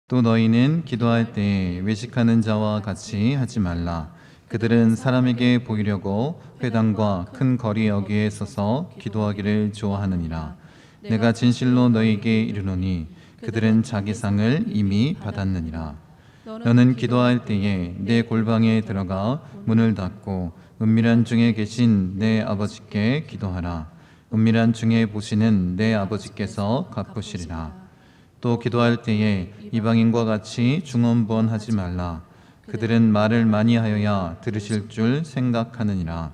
또 너희는 기도할 때 외식하는 자와 같이 하지 말라. 그들은 사람에게 보이려고 회당과 큰 거리 여기에 서서 기도하기를 좋아하느니라. 내가 진실로 너희에게 이르노니 그들은 자기 상을 이미 받았느니라. 너는 기도할 때에 내 골방에 들어가 문을 닫고 은밀한 중에 계신 내 아버지께 기도하라. 은밀한 중에 보시는 내 아버지께서 갚으시리라. 또 기도할 때에 이방인과 같이 중언부언하지 말라. 그들은 말을 많이 하여야 들으실 줄 생각하느니라.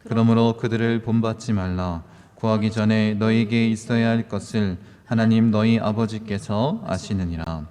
그러므로 그들을 본받지 말라. 구하기 전에 너희에게 있어야 할 것을 하나님 너희 아버지께서 아시느니라.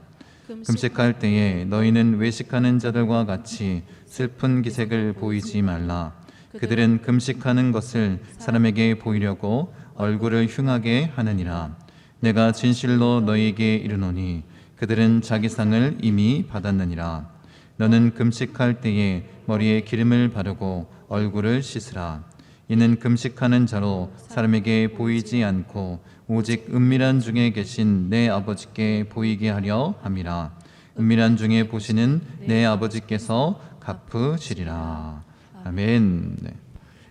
금식할 때에 너희는 외식하는 자들과 같이 슬픈 기색을 보이지 말라. 그들은 금식하는 것을 사람에게 보이려고 얼굴을 흉하게 하느니라. 내가 진실로 너희에게 이르노니 그들은 자기 상을 이미 받았느니라. 너는 금식할 때에 머리에 기름을 바르고 얼굴을 씻으라. 이는 금식하는 자로 사람에게 보이지 않고 오직 은밀한 중에 계신 내 아버지께 보이게 하려 함이라. 은밀한 중에 보시는 내 아버지께서 갚으시리라. 아멘. 네.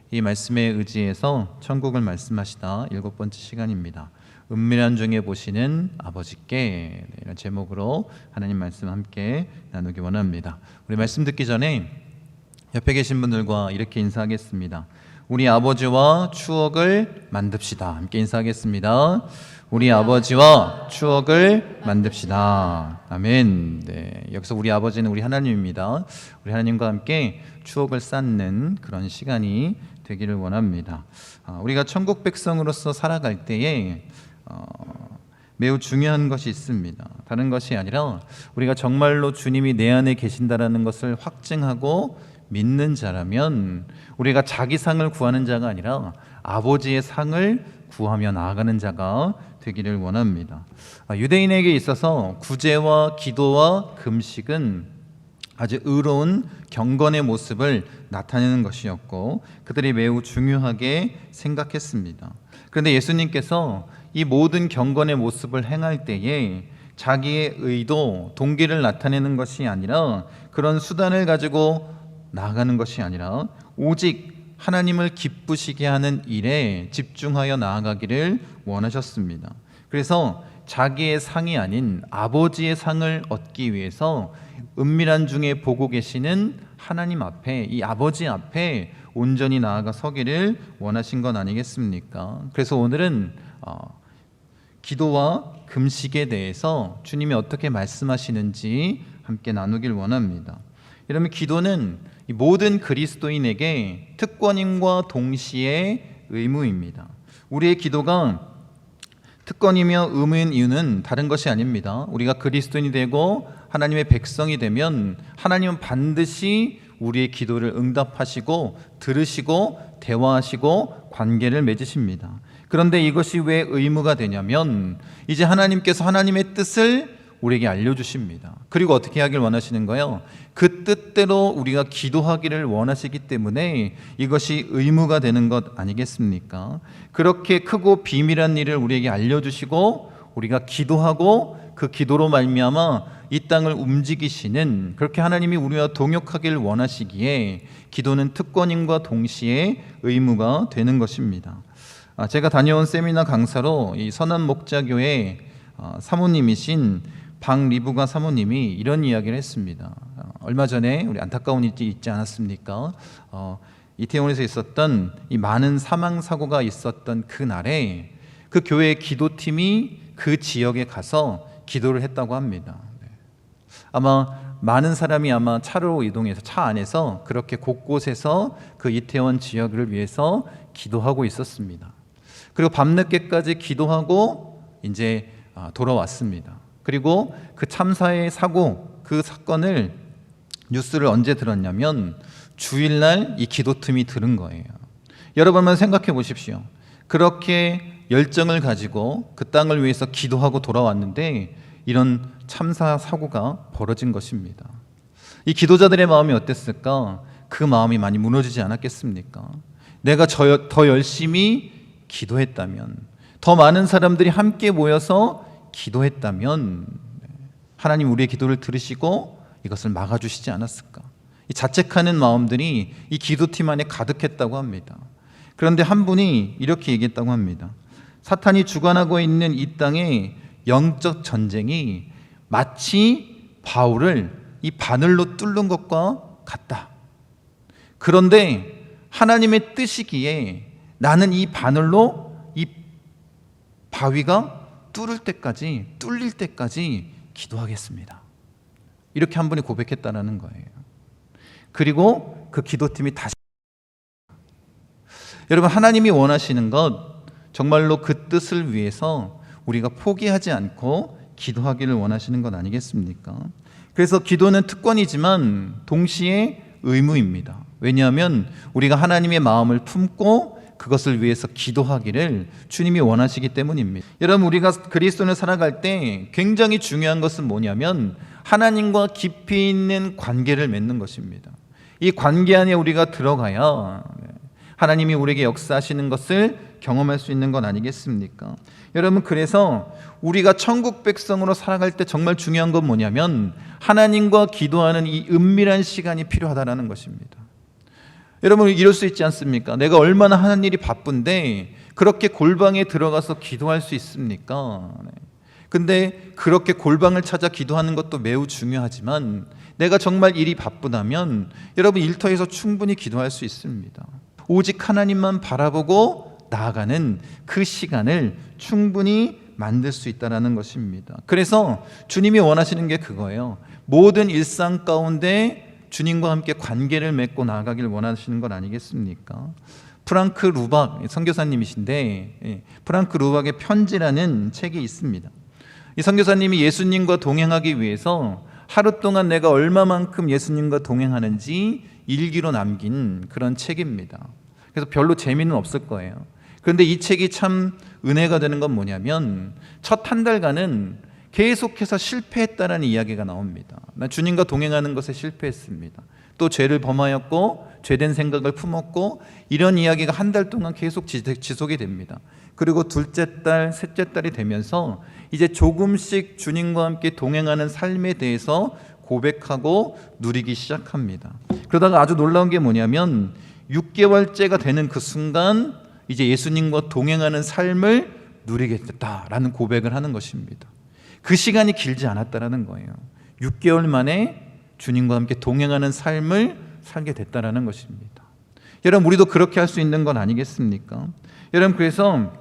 이 말씀에 의지해서 천국을 말씀하시다 7번째 시간입니다. 은밀한 중에 보시는 아버지께, 이런 제목으로 하나님 말씀 함께 나누기 원합니다. 우리 말씀 듣기 전에 옆에 계신 분들과 이렇게 인사하겠습니다. 우리 아버지와 추억을 만듭시다. 함께 인사하겠습니다. 우리 아버지와 추억을 만듭시다. 아멘. 네, 여기서 우리 아버지는 우리 하나님입니다. 우리 하나님과 함께 추억을 쌓는 그런 시간이 되기를 원합니다. 우리가 천국 백성으로서 살아갈 때에 매우 중요한 것이 있습니다. 다른 것이 아니라 우리가 정말로 주님이 내 안에 계신다라는 것을 확증하고 믿는 자라면 우리가 자기 상을 구하는 자가 아니라 아버지의 상을 구하며 나아가는 자가 되기를 원합니다. 유대인에게 있어서 구제와 기도와 금식은 아주 의로운 경건의 모습을 나타내는 것이었고 그들이 매우 중요하게 생각했습니다. 그런데 예수님께서 이 모든 경건의 모습을 행할 때에 자기의 의도, 동기를 나타내는 것이 아니라 그런 수단을 가지고 나아가는 것이 아니라 오직 하나님을 기쁘시게 하는 일에 집중하여 나아가기를 원하셨습니다. 그래서 자기의 상이 아닌 아버지의 상을 얻기 위해서 은밀한 중에 보고 계시는 하나님 앞에, 이 아버지 앞에 온전히 나아가 서기를 원하신 건 아니겠습니까? 그래서 오늘은 기도와 금식에 대해서 주님이 어떻게 말씀하시는지 함께 나누길 원합니다. 이러면 기도는 모든 그리스도인에게 특권임과 동시에 의무입니다. 우리의 기도가 특권이며 의무인 이유는 다른 것이 아닙니다. 우리가 그리스도인이 되고 하나님의 백성이 되면 하나님은 반드시 우리의 기도를 응답하시고 들으시고 대화하시고 관계를 맺으십니다. 그런데 이것이 왜 의무가 되냐면 이제 하나님께서 하나님의 뜻을 우리에게 알려주십니다. 그리고 어떻게 하길 원하시는 거예요? 그 뜻대로 우리가 기도하기를 원하시기 때문에 이것이 의무가 되는 것 아니겠습니까? 그렇게 크고 비밀한 일을 우리에게 알려주시고 우리가 기도하고 그 기도로 말미암아 이 땅을 움직이시는, 그렇게 하나님이 우리와 동역하기를 원하시기에 기도는 특권임과 동시에 의무가 되는 것입니다. 제가 다녀온 세미나 강사로 이 선한 목자교회 사모님이신 박리부가 사모님이 이런 이야기를 했습니다. 얼마 전에 우리 안타까운 일이 있지 않았습니까? 이태원에서 있었던 이 많은 사망 사고가 있었던 그날에 그 교회의 기도팀이 그 지역에 가서 기도를 했다고 합니다. 아마 많은 사람이 아마 차로 이동해서 차 안에서 그렇게 곳곳에서 그 이태원 지역을 위해서 기도하고 있었습니다. 그리고 밤늦게까지 기도하고 이제 돌아왔습니다. 그리고 그 참사의 사고, 그 사건을 뉴스를 언제 들었냐면 주일날 이 기도팀이 들은 거예요. 여러분만 생각해 보십시오. 그렇게 열정을 가지고 그 땅을 위해서 기도하고 돌아왔는데 이런 참사 사고가 벌어진 것입니다. 이 기도자들의 마음이 어땠을까? 그 마음이 많이 무너지지 않았겠습니까? 내가 더 열심히 기도했다면, 더 많은 사람들이 함께 모여서 기도했다면 하나님 우리의 기도를 들으시고 이것을 막아주시지 않았을까? 이 자책하는 마음들이 이 기도팀 안에 가득했다고 합니다. 그런데 한 분이 이렇게 얘기했다고 합니다. 사탄이 주관하고 있는 이 땅의 영적 전쟁이 마치 바울을 이 바늘로 뚫는 것과 같다. 그런데 하나님의 뜻이기에 나는 이 바늘로 이 바위가 뚫릴 때까지 기도하겠습니다. 이렇게 한 분이 고백했다는 거예요. 그리고 그 기도팀이 다시, 여러분, 하나님이 원하시는 것, 정말로 그 뜻을 위해서 우리가 포기하지 않고 기도하기를 원하시는 것 아니겠습니까? 그래서 기도는 특권이지만 동시에 의무입니다. 왜냐하면 우리가 하나님의 마음을 품고 그것을 위해서 기도하기를 주님이 원하시기 때문입니다. 여러분, 우리가 그리스도인을 살아갈 때 굉장히 중요한 것은 뭐냐면 하나님과 깊이 있는 관계를 맺는 것입니다. 이 관계 안에 우리가 들어가야 하나님이 우리에게 역사하시는 것을 경험할 수 있는 건 아니겠습니까? 여러분, 그래서 우리가 천국 백성으로 살아갈 때 정말 중요한 건 뭐냐면 하나님과 기도하는 이 은밀한 시간이 필요하다는 것입니다. 여러분, 이럴 수 있지 않습니까? 내가 얼마나 하는 일이 바쁜데 그렇게 골방에 들어가서 기도할 수 있습니까? 근데 그렇게 골방을 찾아 기도하는 것도 매우 중요하지만 내가 정말 일이 바쁘다면 여러분, 일터에서 충분히 기도할 수 있습니다. 오직 하나님만 바라보고 나아가는 그 시간을 충분히 만들 수 있다는 것입니다. 그래서 주님이 원하시는 게 그거예요. 모든 일상 가운데 주님과 함께 관계를 맺고 나아가길 원하시는 건 아니겠습니까? 프랑크 루박 선교사님이신데, 프랑크 루박의 편지라는 책이 있습니다. 이 선교사님이 예수님과 동행하기 위해서 하루 동안 내가 얼마만큼 예수님과 동행하는지 일기로 남긴 그런 책입니다. 그래서 별로 재미는 없을 거예요. 그런데 이 책이 참 은혜가 되는 건 뭐냐면 첫 한 달간은 계속해서 실패했다는 이야기가 나옵니다. 난 주님과 동행하는 것에 실패했습니다. 또 죄를 범하였고 죄된 생각을 품었고, 이런 이야기가 한 달 동안 계속 지속이 됩니다. 그리고 둘째 달, 셋째 달이 되면서 이제 조금씩 주님과 함께 동행하는 삶에 대해서 고백하고 누리기 시작합니다. 그러다가 아주 놀라운 게 뭐냐면 6개월째가 되는 그 순간 이제 예수님과 동행하는 삶을 누리게 됐다라는 고백을 하는 것입니다. 그 시간이 길지 않았다라는 거예요. 6개월 만에 주님과 함께 동행하는 삶을 살게 됐다라는 것입니다. 여러분, 우리도 그렇게 할 수 있는 건 아니겠습니까? 여러분, 그래서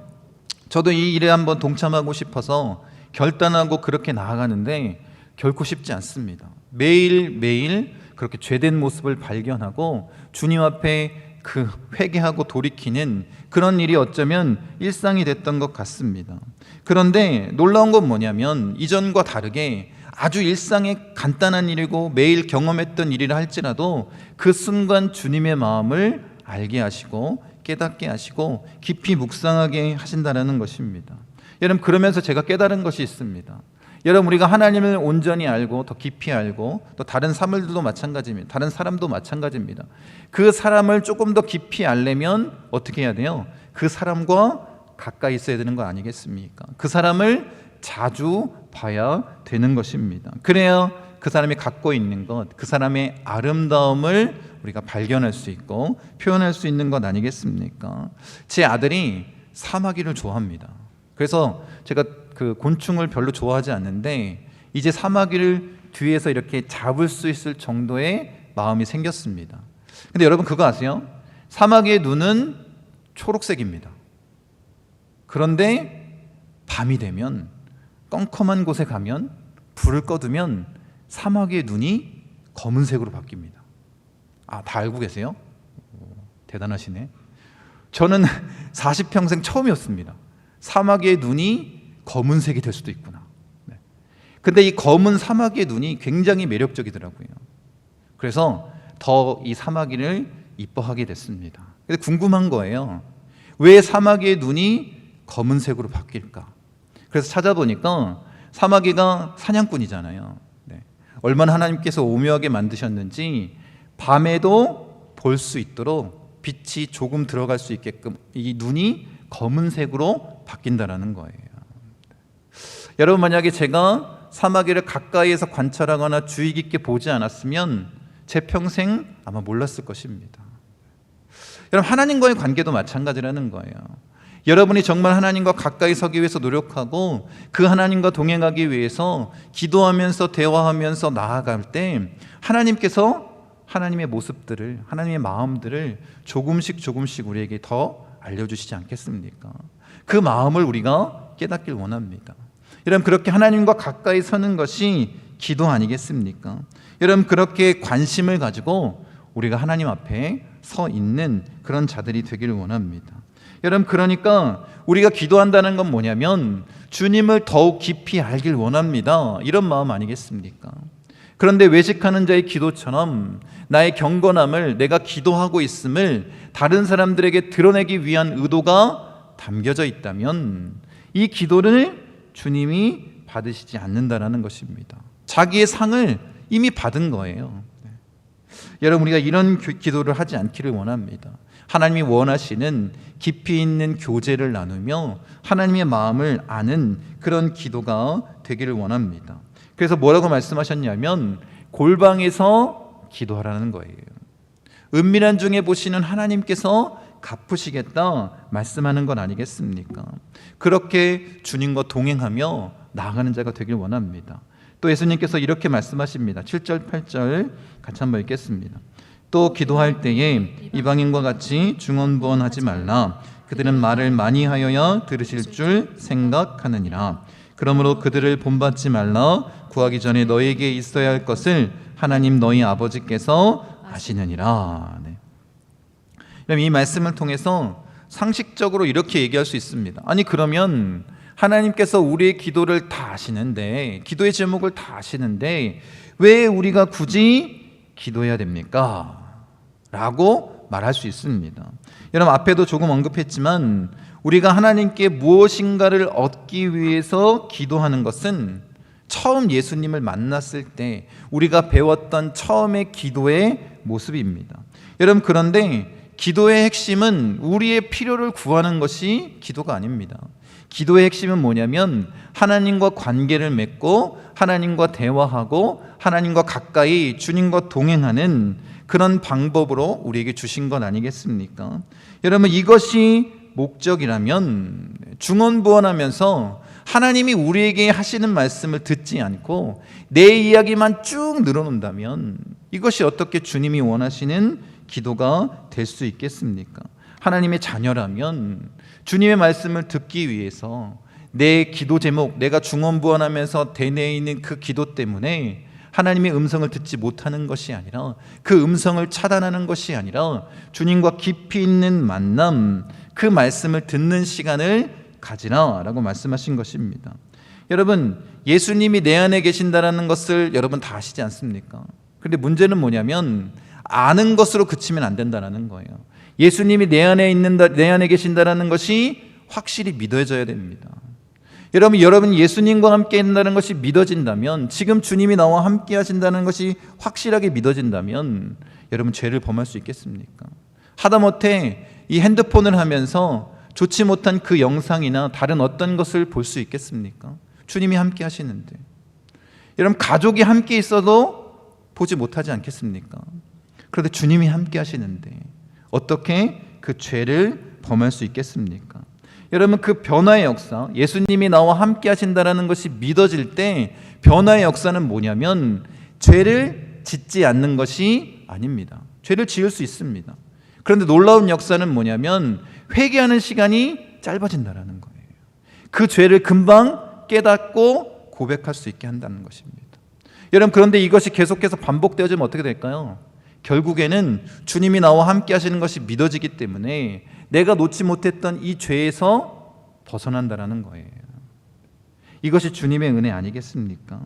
저도 이 일에 한번 동참하고 싶어서 결단하고 그렇게 나아가는데 결코 쉽지 않습니다. 매일매일 그렇게 죄된 모습을 발견하고 주님 앞에 그 회개하고 돌이키는 그런 일이 어쩌면 일상이 됐던 것 같습니다. 그런데 놀라운 건 뭐냐면 이전과 다르게 아주 일상의 간단한 일이고 매일 경험했던 일이라 할지라도 그 순간 주님의 마음을 알게 하시고 깨닫게 하시고 깊이 묵상하게 하신다는 것입니다. 여러분, 그러면서 제가 깨달은 것이 있습니다. 여러분, 우리가 하나님을 온전히 알고 더 깊이 알고 또 다른 사물들도 마찬가지입니다. 다른 사람도 마찬가지입니다. 그 사람을 조금 더 깊이 알려면 어떻게 해야 돼요? 그 사람과 가까이 있어야 되는 거 아니겠습니까? 그 사람을 자주 봐야 되는 것입니다. 그래야 그 사람이 갖고 있는 것, 그 사람의 아름다움을 우리가 발견할 수 있고 표현할 수 있는 것 아니겠습니까? 제 아들이 사마귀를 좋아합니다. 그래서 제가 그 곤충을 별로 좋아하지 않는데 이제 사마귀를 뒤에서 이렇게 잡을 수 있을 정도의 마음이 생겼습니다. 근데 여러분, 그거 아세요? 사마귀의 눈은 초록색입니다. 그런데 밤이 되면 껌껌한 곳에 가면 불을 꺼두면 사마귀의 눈이 검은색으로 바뀝니다. 아, 다 알고 계세요? 대단하시네. 저는 40평생 처음이었습니다. 사마귀의 눈이 검은색이 될 수도 있구나. 근데 이 검은 사마귀의 눈이 굉장히 매력적이더라고요. 그래서 더 이 사마귀를 이뻐하게 됐습니다. 근데 궁금한 거예요. 왜 사마귀의 눈이 검은색으로 바뀔까? 그래서 찾아보니까 사마귀가 사냥꾼이잖아요. 얼마나 하나님께서 오묘하게 만드셨는지 밤에도 볼 수 있도록 빛이 조금 들어갈 수 있게끔 이 눈이 검은색으로 바뀐다라는 거예요. 여러분, 만약에 제가 사마귀를 가까이에서 관찰하거나 주의 깊게 보지 않았으면 제 평생 아마 몰랐을 것입니다. 여러분, 하나님과의 관계도 마찬가지라는 거예요. 여러분이 정말 하나님과 가까이 서기 위해서 노력하고 그 하나님과 동행하기 위해서 기도하면서 대화하면서 나아갈 때 하나님께서 하나님의 모습들을, 하나님의 마음들을 조금씩 우리에게 더 알려주시지 않겠습니까? 그 마음을 우리가 깨닫길 원합니다. 여러분, 그렇게 하나님과 가까이 서는 것이 기도 아니겠습니까? 여러분, 그렇게 관심을 가지고 우리가 하나님 앞에 서 있는 그런 자들이 되기를 원합니다. 여러분, 그러니까 우리가 기도한다는 건 뭐냐면 주님을 더욱 깊이 알길 원합니다. 이런 마음 아니겠습니까? 그런데 외식하는 자의 기도처럼 나의 경건함을, 내가 기도하고 있음을 다른 사람들에게 드러내기 위한 의도가 담겨져 있다면 이 기도를 주님이 받으시지 않는다라는 것입니다. 자기의 상을 이미 받은 거예요. 여러분, 우리가 이런 기도를 하지 않기를 원합니다. 하나님이 원하시는 깊이 있는 교제를 나누며 하나님의 마음을 아는 그런 기도가 되기를 원합니다. 그래서 뭐라고 말씀하셨냐면 골방에서 기도하라는 거예요. 은밀한 중에 보시는 하나님께서 갚으시겠다 말씀하는 건 아니겠습니까? 그렇게 주님과 동행하며 나아가는 자가 되길 원합니다. 또 예수님께서 이렇게 말씀하십니다. 7절 8절 같이 한번 읽겠습니다. 또 기도할 때에 이방인과 같이 중언부언하지 말라. 그들은 말을 많이 하여야 들으실 줄 생각하느니라. 그러므로 그들을 본받지 말라. 구하기 전에 너에게 있어야 할 것을 하나님 너희 아버지께서 아시느니라. 네. 이 말씀을 통해서 상식적으로 이렇게 얘기할 수 있습니다. 아니, 그러면 하나님께서 우리의 기도를 다 아시는데, 기도의 제목을 다 아시는데 왜 우리가 굳이 기도해야 됩니까? 라고 말할 수 있습니다. 여러분, 앞에도 조금 언급했지만 우리가 하나님께 무엇인가를 얻기 위해서 기도하는 것은 처음 예수님을 만났을 때 우리가 배웠던 처음의 기도의 모습입니다. 여러분, 그런데 기도의 핵심은 우리의 필요를 구하는 것이 기도가 아닙니다. 기도의 핵심은 뭐냐면 하나님과 관계를 맺고 하나님과 대화하고 하나님과 가까이 주님과 동행하는 그런 방법으로 우리에게 주신 건 아니겠습니까? 여러분, 이것이 목적이라면 중언부언하면서 하나님이 우리에게 하시는 말씀을 듣지 않고 내 이야기만 쭉 늘어놓는다면 이것이 어떻게 주님이 원하시는 기도가 될 수 있겠습니까? 하나님의 자녀라면 주님의 말씀을 듣기 위해서 내 기도 제목, 내가 중언부언하면서 되뇌이는 그 기도 때문에 하나님의 음성을 듣지 못하는 것이 아니라, 그 음성을 차단하는 것이 아니라 주님과 깊이 있는 만남, 그 말씀을 듣는 시간을 가지라라고 말씀하신 것입니다. 여러분, 예수님이 내 안에 계신다는 것을 여러분 다 아시지 않습니까? 그런데 문제는 뭐냐면 아는 것으로 그치면 안 된다는 거예요. 예수님이 내 안에 계신다는 것이 확실히 믿어져야 됩니다. 여러분 예수님과 함께 있다는 것이 믿어진다면, 지금 주님이 나와 함께 하신다는 것이 확실하게 믿어진다면 여러분 죄를 범할 수 있겠습니까? 하다못해 이 핸드폰을 하면서 좋지 못한 그 영상이나 다른 어떤 것을 볼 수 있겠습니까? 주님이 함께 하시는데. 여러분, 가족이 함께 있어도 보지 못하지 않겠습니까? 그런데 주님이 함께 하시는데 어떻게 그 죄를 범할 수 있겠습니까? 여러분, 그 변화의 역사, 예수님이 나와 함께 하신다는 것이 믿어질 때 변화의 역사는 뭐냐면 죄를 짓지 않는 것이 아닙니다. 죄를 지을 수 있습니다. 그런데 놀라운 역사는 뭐냐면 회개하는 시간이 짧아진다는 거예요. 그 죄를 금방 깨닫고 고백할 수 있게 한다는 것입니다. 여러분, 그런데 이것이 계속해서 반복되어지면 어떻게 될까요? 결국에는 주님이 나와 함께 하시는 것이 믿어지기 때문에 내가 놓지 못했던 이 죄에서 벗어난다는 거예요. 이것이 주님의 은혜 아니겠습니까?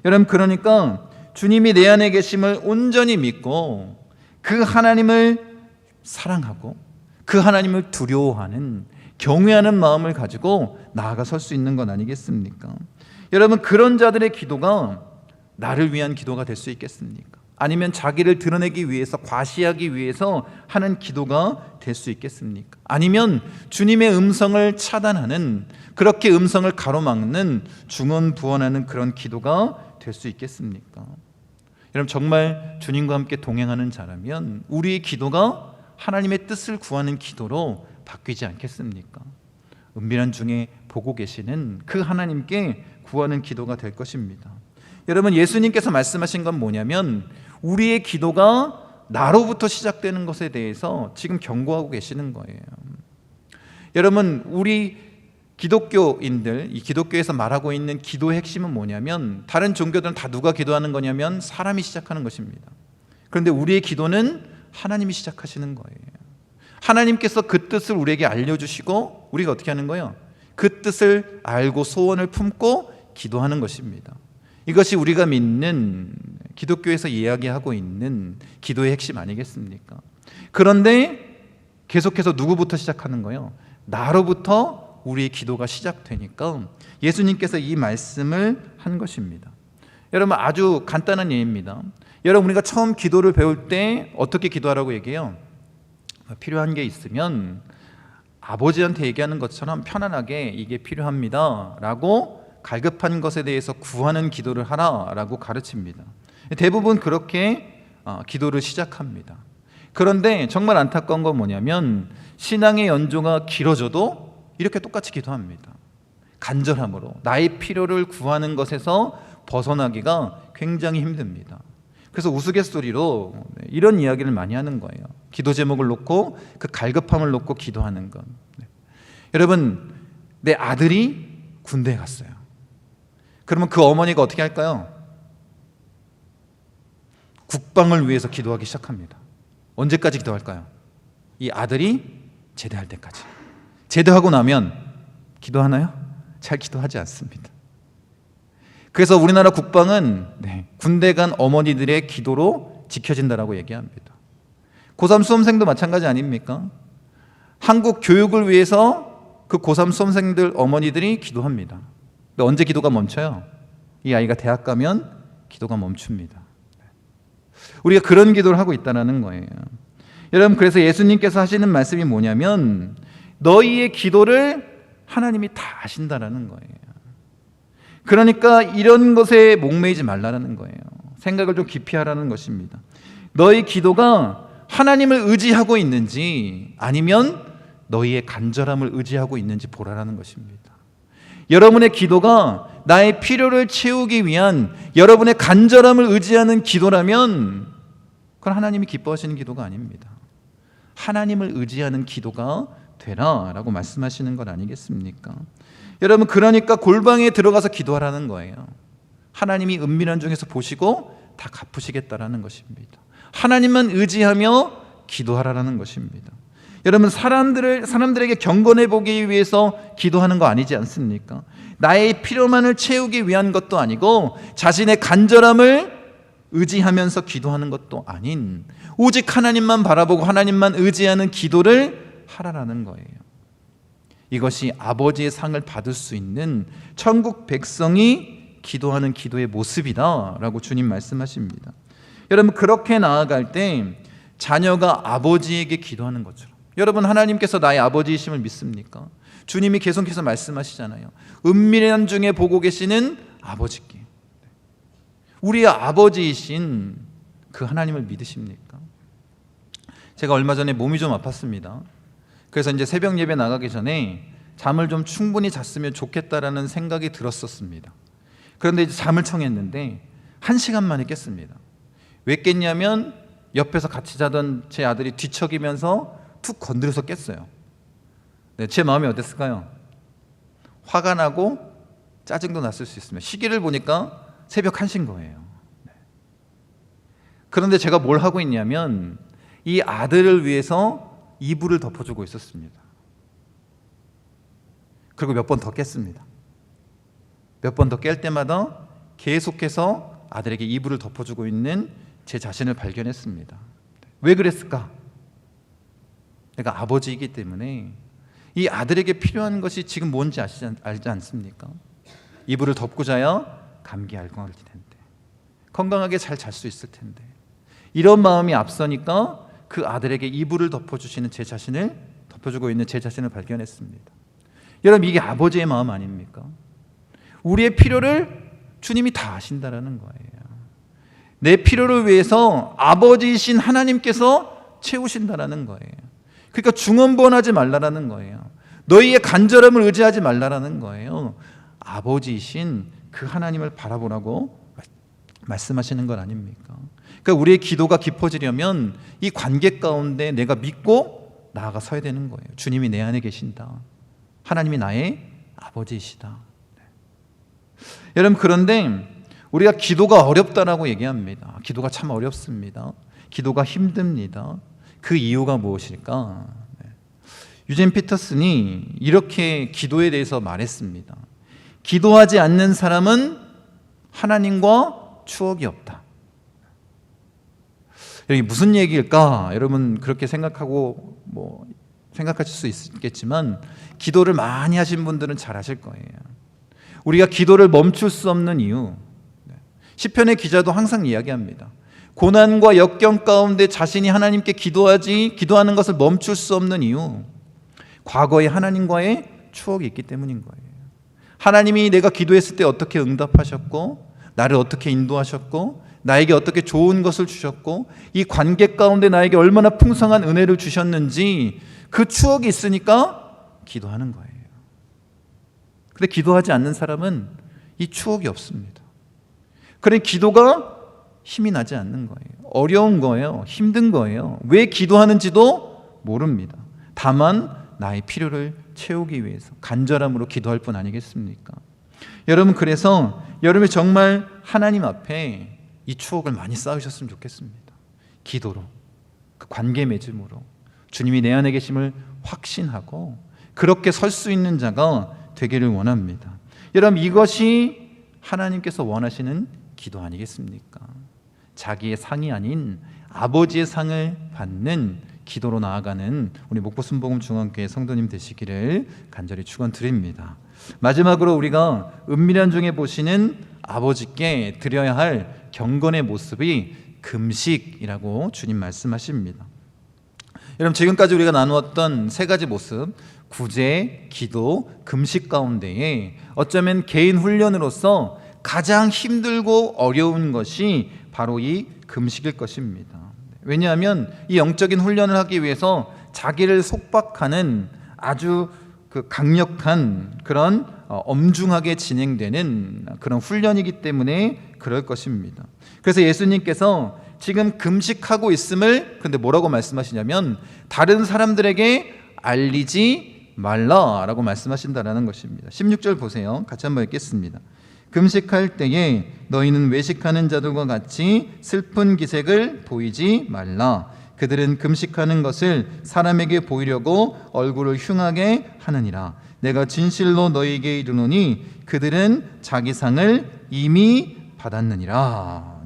여러분, 그러니까 주님이 내 안에 계심을 온전히 믿고 그 하나님을 사랑하고 그 하나님을 두려워하는, 경외하는 마음을 가지고 나아가 설 수 있는 건 아니겠습니까? 여러분, 그런 자들의 기도가 나를 위한 기도가 될 수 있겠습니까? 아니면 자기를 드러내기 위해서, 과시하기 위해서 하는 기도가 될 수 있겠습니까? 아니면 주님의 음성을 차단하는, 그렇게 음성을 가로막는, 중언부언하는 그런 기도가 될 수 있겠습니까? 여러분, 정말 주님과 함께 동행하는 자라면 우리의 기도가 하나님의 뜻을 구하는 기도로 바뀌지 않겠습니까? 은밀한 중에 보고 계시는 그 하나님께 구하는 기도가 될 것입니다. 여러분, 예수님께서 말씀하신 건 뭐냐면 우리의 기도가 나로부터 시작되는 것에 대해서 지금 경고하고 계시는 거예요. 여러분, 우리 기독교인들, 이 기독교에서 말하고 있는 기도의 핵심은 뭐냐면, 다른 종교들은 다 누가 기도하는 거냐면 사람이 시작하는 것입니다. 그런데 우리의 기도는 하나님이 시작하시는 거예요. 하나님께서 그 뜻을 우리에게 알려주시고 우리가 어떻게 하는 거예요? 그 뜻을 알고 소원을 품고 기도하는 것입니다. 이것이 우리가 믿는, 기독교에서 이야기하고 있는 기도의 핵심 아니겠습니까? 그런데 계속해서 누구부터 시작하는 거예요? 나로부터 우리의 기도가 시작되니까 예수님께서 이 말씀을 한 것입니다. 여러분, 아주 간단한 예입니다. 여러분, 우리가 처음 기도를 배울 때 어떻게 기도하라고 얘기해요? 필요한 게 있으면 아버지한테 얘기하는 것처럼 편안하게 이게 필요합니다 라고 갈급한 것에 대해서 구하는 기도를 하라라고 가르칩니다. 대부분 그렇게 기도를 시작합니다. 그런데 정말 안타까운 건 뭐냐면 신앙의 연조가 길어져도 이렇게 똑같이 기도합니다. 간절함으로 나의 필요를 구하는 것에서 벗어나기가 굉장히 힘듭니다. 그래서 우스갯소리로 이런 이야기를 많이 하는 거예요. 기도 제목을 놓고 그 갈급함을 놓고 기도하는 것. 여러분, 내 아들이 군대에 갔어요. 그러면 그 어머니가 어떻게 할까요? 국방을 위해서 기도하기 시작합니다. 언제까지 기도할까요? 이 아들이 제대할 때까지. 제대하고 나면 기도하나요? 잘 기도하지 않습니다. 그래서 우리나라 국방은 군대 간 어머니들의 기도로 지켜진다라고 얘기합니다. 고3 수험생도 마찬가지 아닙니까? 한국 교육을 위해서 그 고3 수험생들 어머니들이 기도합니다. 근데 언제 기도가 멈춰요? 이 아이가 대학 가면 기도가 멈춥니다. 우리가 그런 기도를 하고 있다는 거예요. 여러분, 그래서 예수님께서 하시는 말씀이 뭐냐면 너희의 기도를 하나님이 다 아신다라는 거예요. 그러니까 이런 것에 목매이지 말라는 거예요. 생각을 좀 깊이 하라는 것입니다. 너희 기도가 하나님을 의지하고 있는지 아니면 너희의 간절함을 의지하고 있는지 보라라는 것입니다. 여러분의 기도가 나의 필요를 채우기 위한 여러분의 간절함을 의지하는 기도라면 그건 하나님이 기뻐하시는 기도가 아닙니다. 하나님을 의지하는 기도가 되라라고 말씀하시는 것 아니겠습니까? 여러분, 그러니까 골방에 들어가서 기도하라는 거예요. 하나님이 은밀한 중에서 보시고 다 갚으시겠다라는 것입니다. 하나님만 의지하며 기도하라는 것입니다. 여러분, 사람들에게 경건해 보기 위해서 기도하는 거 아니지 않습니까? 나의 필요만을 채우기 위한 것도 아니고 자신의 간절함을 의지하면서 기도하는 것도 아닌 오직 하나님만 바라보고 하나님만 의지하는 기도를 하라라는 거예요. 이것이 아버지의 상을 받을 수 있는 천국 백성이 기도하는 기도의 모습이다라고 주님 말씀하십니다. 여러분, 그렇게 나아갈 때 자녀가 아버지에게 기도하는 것처럼, 여러분, 하나님께서 나의 아버지이심을 믿습니까? 주님이 계속해서 말씀하시잖아요. 은밀한 중에 보고 계시는 아버지께, 우리의 아버지이신 그 하나님을 믿으십니까? 제가 얼마 전에 몸이 좀 아팠습니다. 그래서 이제 새벽 예배 나가기 전에 잠을 좀 충분히 잤으면 좋겠다라는 생각이 들었었습니다. 그런데 이제 잠을 청했는데 1시간 만에 깼습니다. 왜 깼냐면 옆에서 같이 자던 제 아들이 뒤척이면서 툭 건드려서 깼어요. 제 마음이 어땠을까요? 화가 나고 짜증도 났을 수 있습니다. 시기를 보니까 새벽 1시인 거예요. 그런데 제가 뭘 하고 있냐면 이 아들을 위해서 이불을 덮어주고 있었습니다. 그리고 몇 번 더 깼습니다. 몇 번 더 깰 때마다 계속해서 아들에게 이불을 덮어주고 있는 제 자신을 발견했습니다. 왜 그랬을까? 내가 아버지이기 때문에 이 아들에게 필요한 것이 지금 뭔지 알지 않습니까? 이불을 덮고 자야 감기 앓고 할 텐데, 건강하게 잘 잘 수 있을 텐데, 이런 마음이 앞서니까 그 아들에게 이불을 덮어주시는 제 자신을 덮어주고 있는 제 자신을 발견했습니다. 여러분, 이게 아버지의 마음 아닙니까? 우리의 필요를 주님이 다 아신다라는 거예요. 내 필요를 위해서 아버지이신 하나님께서 채우신다라는 거예요. 그러니까 중언부언하지 말라라는 거예요. 너희의 간절함을 의지하지 말라라는 거예요. 아버지이신 그 하나님을 바라보라고 말씀하시는 것 아닙니까? 그러니까 우리의 기도가 깊어지려면 이 관계 가운데 내가 믿고 나아가 서야 되는 거예요. 주님이 내 안에 계신다. 하나님이 나의 아버지이시다. 여러분, 그런데 우리가 기도가 어렵다라고 얘기합니다. 기도가 참 어렵습니다. 기도가 힘듭니다. 그 이유가 무엇일까? 유진 피터슨이 이렇게 기도에 대해서 말했습니다. 기도하지 않는 사람은 하나님과 추억이 없다. 이게 무슨 얘기일까? 여러분 그렇게 생각하고 생각하실 수 있겠지만 기도를 많이 하신 분들은 잘 아실 거예요. 우리가 기도를 멈출 수 없는 이유, 시편의 기자도 항상 이야기합니다. 고난과 역경 가운데 자신이 하나님께 기도하는 것을 멈출 수 없는 이유, 과거에 하나님과의 추억이 있기 때문인 거예요. 하나님이 내가 기도했을 때 어떻게 응답하셨고, 나를 어떻게 인도하셨고, 나에게 어떻게 좋은 것을 주셨고, 이 관계 가운데 나에게 얼마나 풍성한 은혜를 주셨는지 그 추억이 있으니까 기도하는 거예요. 근데 기도하지 않는 사람은 이 추억이 없습니다. 그래, 기도가 힘이 나지 않는 거예요. 어려운 거예요. 힘든 거예요. 왜 기도하는지도 모릅니다. 다만 나의 필요를 채우기 위해서 간절함으로 기도할 뿐 아니겠습니까? 여러분, 그래서 여러분이 정말 하나님 앞에 이 추억을 많이 쌓으셨으면 좋겠습니다. 기도로, 그 관계 맺음으로 주님이 내 안에 계심을 확신하고 그렇게 설 수 있는 자가 되기를 원합니다. 여러분, 이것이 하나님께서 원하시는 기도 아니겠습니까? 자기의 상이 아닌 아버지의 상을 받는 기도로 나아가는 우리 목포순복음 중앙교회 성도님 되시기를 간절히 축원드립니다. 마지막으로 우리가 은밀한 중에 보시는 아버지께 드려야 할 경건의 모습이 금식이라고 주님 말씀하십니다. 여러분, 지금까지 우리가 나누었던 세 가지 모습, 구제, 기도, 금식 가운데에 어쩌면 개인 훈련으로서 가장 힘들고 어려운 것이 바로 이 금식일 것입니다. 왜냐하면 이 영적인 훈련을 하기 위해서 자기를 속박하는 아주 강력한 그런 엄중하게 진행되는 그런 훈련이기 때문에 그럴 것입니다. 그래서 예수님께서 지금 금식하고 있음을 근데 뭐라고 말씀하시냐면 다른 사람들에게 알리지 말라라고 말씀하신다라는 것입니다. 16절 보세요. 같이 한번 읽겠습니다. 금식할 때에 너희는 외식하는 자들과 같이 슬픈 기색을 보이지 말라. 그들은 금식하는 것을 사람에게 보이려고 얼굴을 흉하게 하느니라. 내가 진실로 너희에게 이르노니 그들은 자기 상을 이미 받았느니라.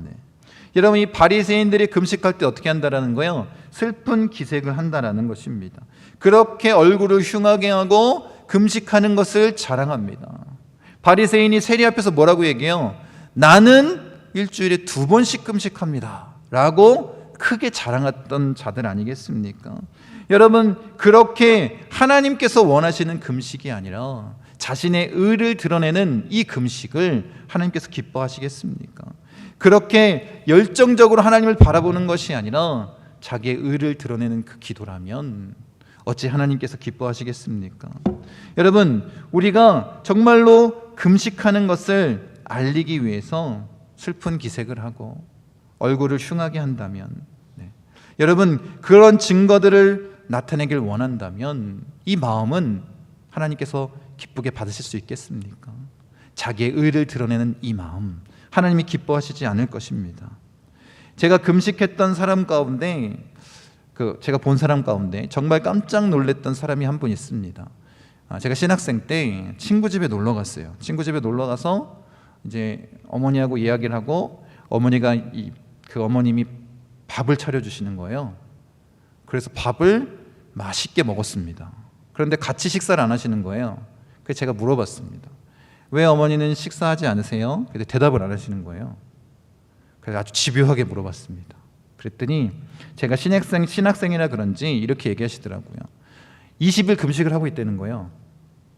여러분, 이 바리새인들이 금식할 때 어떻게 한다라는 거예요? 슬픈 기색을 한다라는 것입니다. 그렇게 얼굴을 흉하게 하고 금식하는 것을 자랑합니다. 바리새인이 세리 앞에서 뭐라고 얘기해요? 나는 일주일에 2번씩 금식합니다 라고 크게 자랑했던 자들 아니겠습니까? 여러분, 그렇게 하나님께서 원하시는 금식이 아니라 자신의 의를 드러내는 이 금식을 하나님께서 기뻐하시겠습니까? 그렇게 열정적으로 하나님을 바라보는 것이 아니라 자기의 의를 드러내는 그 기도라면 어찌 하나님께서 기뻐하시겠습니까? 여러분, 우리가 정말로 금식하는 것을 알리기 위해서 슬픈 기색을 하고 얼굴을 흉하게 한다면, 여러분, 그런 증거들을 나타내길 원한다면 이 마음은 하나님께서 기쁘게 받으실 수 있겠습니까? 자기의 의를 드러내는 이 마음, 하나님이 기뻐하시지 않을 것입니다. 제가 금식했던 사람 가운데, 제가 본 사람 가운데 정말 깜짝 놀랐던 사람이 한 분 있습니다. 제가 신학생 때 친구 집에 놀러 갔어요. 친구 집에 놀러 가서 이제 어머니하고 이야기를 하고 어머니가 그 어머님이 밥을 차려주시는 거예요. 그래서 밥을 맛있게 먹었습니다. 그런데 같이 식사를 안 하시는 거예요. 그래서 제가 물어봤습니다. 왜 어머니는 식사하지 않으세요? 근데 대답을 안 하시는 거예요. 그래서 아주 집요하게 물어봤습니다. 그랬더니 제가 신학생이라 그런지 이렇게 얘기하시더라고요. 20일 금식을 하고 있다는 거예요.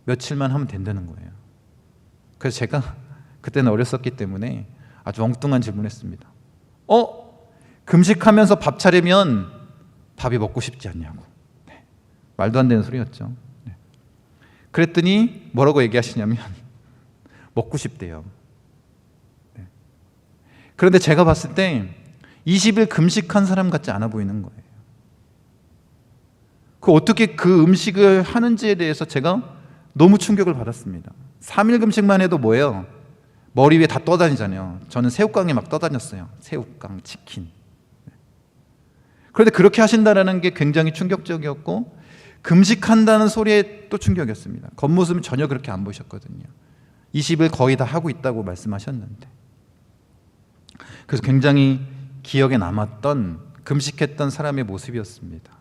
며칠만 하면 된다는 거예요. 그래서 제가 그때는 어렸었기 때문에 아주 엉뚱한 질문을 했습니다. 금식하면서 밥 차리면 밥이 먹고 싶지 않냐고. 네. 말도 안 되는 소리였죠. 네. 그랬더니 뭐라고 얘기하시냐면 먹고 싶대요. 네. 그런데 제가 봤을 때 20일 금식한 사람 같지 않아 보이는 거예요. 어떻게 그 음식을 하는지에 대해서 제가 너무 충격을 받았습니다. 3일 금식만 해도 뭐예요? 머리 위에 다 떠다니잖아요. 저는 새우깡에 막 떠다녔어요. 새우깡, 치킨. 그런데 그렇게 하신다는 게 굉장히 충격적이었고, 금식한다는 소리에 또 충격이었습니다. 겉모습은 전혀 그렇게 안 보이셨거든요. 20일 거의 다 하고 있다고 말씀하셨는데. 그래서 굉장히 기억에 남았던 금식했던 사람의 모습이었습니다.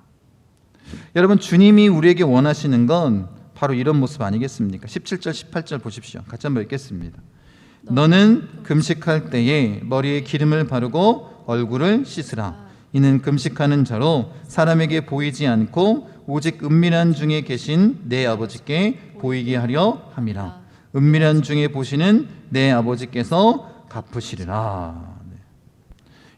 여러분, 주님이 우리에게 원하시는 건 바로 이런 모습 아니겠습니까? 17절 18절 보십시오. 같이 한번 읽겠습니다. 너는 금식할 때에 머리에 기름을 바르고 얼굴을 씻으라. 이는 금식하는 자로 사람에게 보이지 않고 오직 은밀한 중에 계신 내 아버지께 보이게 하려 함이라. 은밀한 중에 보시는 내 아버지께서 갚으시리라.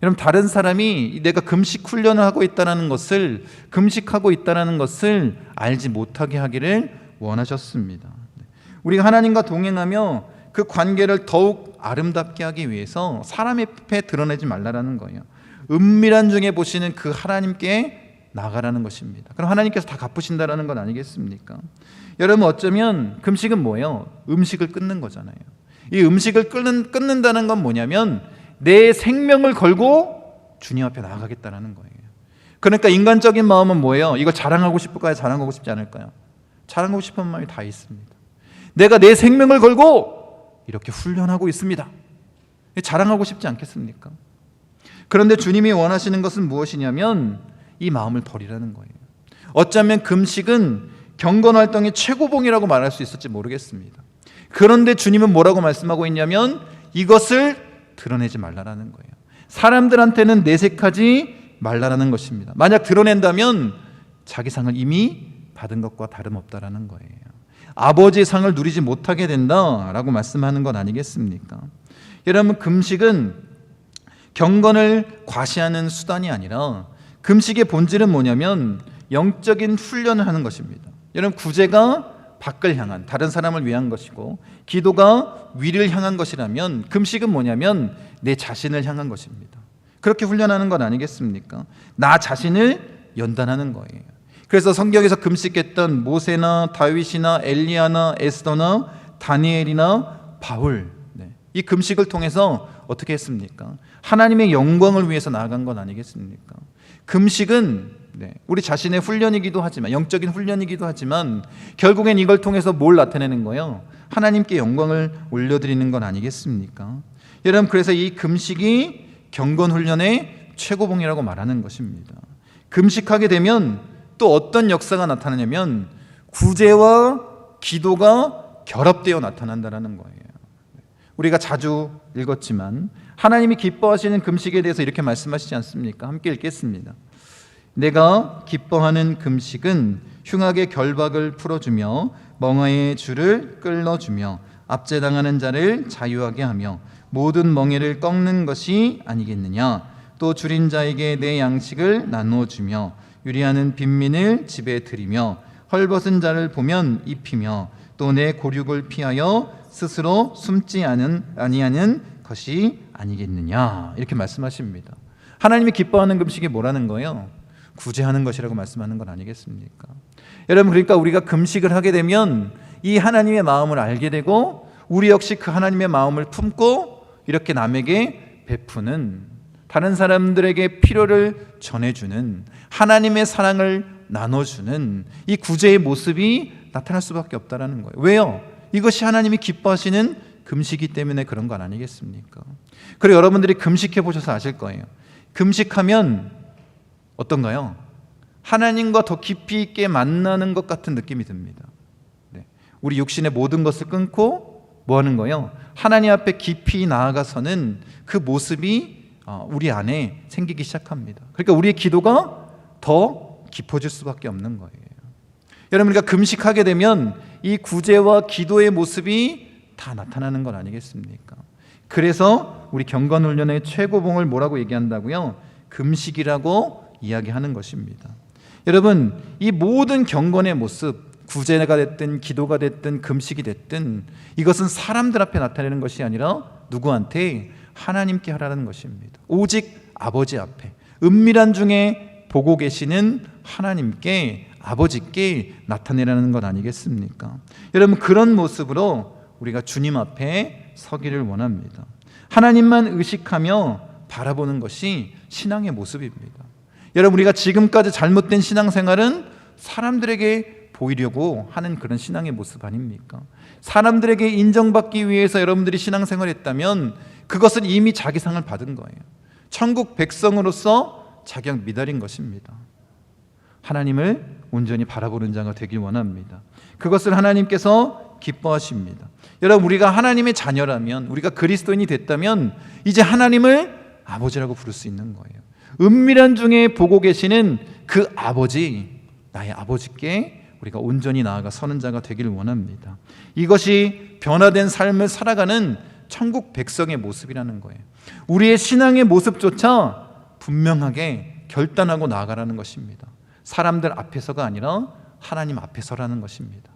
여러분, 다른 사람이 내가 금식 훈련을 하고 있다는 것을, 금식하고 있다는 것을 알지 못하게 하기를 원하셨습니다. 우리가 하나님과 동행하며 그 관계를 더욱 아름답게 하기 위해서 사람 앞에 드러내지 말라라는 거예요. 은밀한 중에 보시는 그 하나님께 나가라는 것입니다. 그럼 하나님께서 다 갚으신다라는 건 아니겠습니까? 여러분, 어쩌면 금식은 뭐예요? 음식을 끊는 거잖아요. 이 음식을 끊는다는 건 뭐냐면 내 생명을 걸고 주님 앞에 나아가겠다는 거예요. 그러니까 인간적인 마음은 뭐예요? 이걸 자랑하고 싶을까요? 자랑하고 싶지 않을까요? 자랑하고 싶은 마음이 다 있습니다. 내가 내 생명을 걸고 이렇게 훈련하고 있습니다. 자랑하고 싶지 않겠습니까? 그런데 주님이 원하시는 것은 무엇이냐면 이 마음을 버리라는 거예요. 어쩌면 금식은 경건활동의 최고봉이라고 말할 수 있을지 모르겠습니다. 그런데 주님은 뭐라고 말씀하고 있냐면 이것을 드러내지 말라라는 거예요. 사람들한테는 내색하지 말라라는 것입니다. 만약 드러낸다면 자기 상을 이미 받은 것과 다름없다라는 거예요. 아버지의 상을 누리지 못하게 된다라고 말씀하는 건 아니겠습니까? 여러분, 금식은 경건을 과시하는 수단이 아니라 금식의 본질은 뭐냐면 영적인 훈련을 하는 것입니다. 여러분, 구제가 밖을 향한, 다른 사람을 위한 것이고 기도가 위를 향한 것이라면 금식은 뭐냐면 내 자신을 향한 것입니다. 그렇게 훈련하는 건 아니겠습니까? 나 자신을 연단하는 거예요. 그래서 성경에서 금식했던 모세나 다윗이나 엘리야나 에스더나 다니엘이나 바울, 이 금식을 통해서 어떻게 했습니까? 하나님의 영광을 위해서 나아간 건 아니겠습니까? 금식은 우리 자신의 훈련이기도 하지만, 영적인 훈련이기도 하지만 결국엔 이걸 통해서 뭘 나타내는 거예요? 하나님께 영광을 올려드리는 건 아니겠습니까? 여러분, 그래서 이 금식이 경건 훈련의 최고봉이라고 말하는 것입니다. 금식하게 되면 또 어떤 역사가 나타나냐면 구제와 기도가 결합되어 나타난다는 거예요. 우리가 자주 읽었지만 하나님이 기뻐하시는 금식에 대해서 이렇게 말씀하시지 않습니까? 함께 읽겠습니다. 내가 기뻐하는 금식은 흉악의 결박을 풀어주며 멍에의 줄을 끌어주며 압제당하는 자를 자유하게 하며 모든 멍에를 꺾는 것이 아니겠느냐. 또 줄인 자에게 내 양식을 나누어주며 유리하는 빈민을 집에 들이며 헐벗은 자를 보면 입히며 또 내 고륙을 피하여 스스로 숨지 아니하는 것이 아니겠느냐. 이렇게 말씀하십니다. 하나님이 기뻐하는 금식이 뭐라는 거예요? 구제하는 것이라고 말씀하는 건 아니겠습니까? 여러분, 그러니까 우리가 금식을 하게 되면 이 하나님의 마음을 알게 되고 우리 역시 그 하나님의 마음을 품고 이렇게 남에게 베푸는, 다른 사람들에게 필요를 전해주는, 하나님의 사랑을 나눠주는 이 구제의 모습이 나타날 수밖에 없다는 거예요. 왜요? 이것이 하나님이 기뻐하시는 금식이기 때문에 그런 건 아니겠습니까? 그리고 여러분들이 금식해 보셔서 아실 거예요. 금식하면 어떤가요? 하나님과 더 깊이 있게 만나는 것 같은 느낌이 듭니다. 우리 육신의 모든 것을 끊고 뭐 하는 거예요? 하나님 앞에 깊이 나아가서는 그 모습이 우리 안에 생기기 시작합니다. 그러니까 우리의 기도가 더 깊어질 수밖에 없는 거예요. 여러분, 우리가 금식하게 되면 이 구제와 기도의 모습이 다 나타나는 건 아니겠습니까? 그래서 우리 경건훈련의 최고봉을 뭐라고 얘기한다고요? 금식이라고 이야기하는 것입니다. 여러분, 이 모든 경건의 모습, 구제가 됐든 기도가 됐든 금식이 됐든 이것은 사람들 앞에 나타내는 것이 아니라 누구한테? 하나님께 하라는 것입니다. 오직 아버지 앞에, 은밀한 중에 보고 계시는 하나님께, 아버지께 나타내라는 것 아니겠습니까? 여러분, 그런 모습으로 우리가 주님 앞에 서기를 원합니다. 하나님만 의식하며 바라보는 것이 신앙의 모습입니다. 여러분, 우리가 지금까지 잘못된 신앙생활은 사람들에게 보이려고 하는 그런 신앙의 모습 아닙니까? 사람들에게 인정받기 위해서 여러분들이 신앙생활했다면 그것은 이미 자기 상을 받은 거예요. 천국 백성으로서 자격 미달인 것입니다. 하나님을 온전히 바라보는 자가 되길 원합니다. 그것을 하나님께서 기뻐하십니다. 여러분, 우리가 하나님의 자녀라면, 우리가 그리스도인이 됐다면 이제 하나님을 아버지라고 부를 수 있는 거예요. 은밀한 중에 보고 계시는 그 아버지, 나의 아버지께 우리가 온전히 나아가 서는 자가 되기를 원합니다. 이것이 변화된 삶을 살아가는 천국 백성의 모습이라는 거예요. 우리의 신앙의 모습조차 분명하게 결단하고 나아가라는 것입니다. 사람들 앞에서가 아니라 하나님 앞에서라는 것입니다.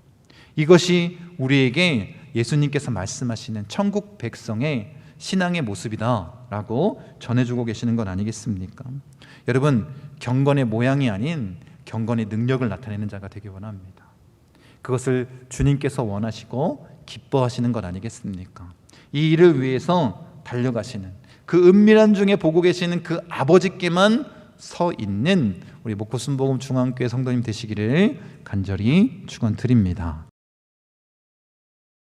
이것이 우리에게 예수님께서 말씀하시는 천국 백성의 신앙의 모습이다라고 전해주고 계시는 건 아니겠습니까? 여러분, 경건의 모양이 아닌 경건의 능력을 나타내는 자가 되기 원합니다. 그것을 주님께서 원하시고 기뻐하시는 것 아니겠습니까? 이 일을 위해서 달려가시는, 그 은밀한 중에 보고 계시는 그 아버지께만 서 있는 우리 목포순복음 중앙교회 성도님 되시기를 간절히 축원드립니다.